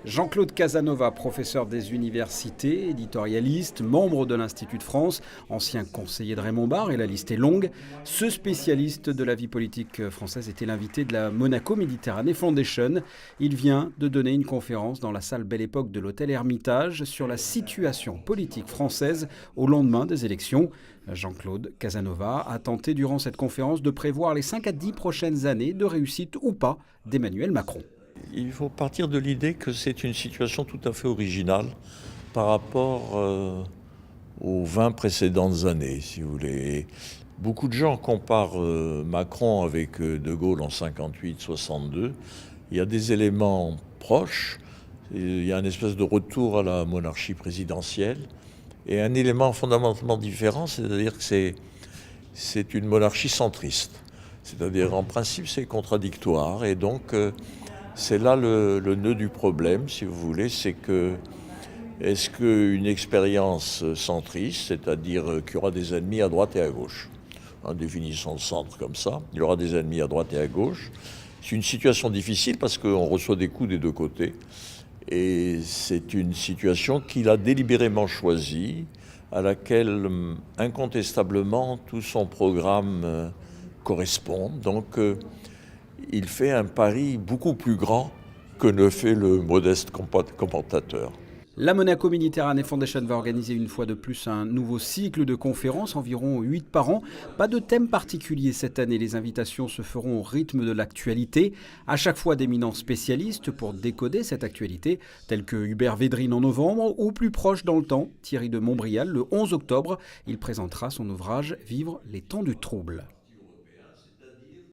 Jean-Claude Casanova, professeur des universités, éditorialiste, membre de l'Institut de France, ancien conseiller de Raymond Barre, et la liste est longue. Ce spécialiste de la vie politique française était l'invité de la Monaco Méditerranée Foundation. Il vient de donner une conférence dans la salle Belle Époque de l'hôtel Hermitage sur la situation politique française au lendemain des élections. Jean-Claude Casanova a tenté durant cette conférence de prévoir les 5 à 10 prochaines années de réussite ou pas d'Emmanuel Macron. Il faut partir de l'idée que c'est une situation tout à fait originale par rapport aux 20 précédentes années, si vous voulez. Beaucoup de gens comparent Macron avec De Gaulle en 58-62. Il y a des éléments proches. Il y a une espèce de retour à la monarchie présidentielle. Et un élément fondamentalement différent, c'est-à-dire que c'est une monarchie centriste. C'est-à-dire, en principe, c'est contradictoire. Et donc, c'est là le nœud du problème, si vous voulez, c'est que est-ce qu'une expérience centriste, c'est-à-dire qu'il y aura des ennemis à droite et à gauche, en définissant le centre comme ça, il y aura des ennemis à droite et à gauche. C'est une situation difficile parce qu'on reçoit des coups des deux côtés. Et c'est une situation qu'il a délibérément choisie, à laquelle incontestablement tout son programme correspond. Donc il fait un pari beaucoup plus grand que ne fait le modeste commentateur. La Monaco Méditerranée Foundation va organiser une fois de plus un nouveau cycle de conférences, environ 8 par an. Pas de thème particulier cette année, les invitations se feront au rythme de l'actualité. À chaque fois d'éminents spécialistes pour décoder cette actualité, tels que Hubert Védrine en novembre ou plus proche dans le temps, Thierry de Montbrial le 11 octobre. Il présentera son ouvrage « Vivre les temps du trouble ».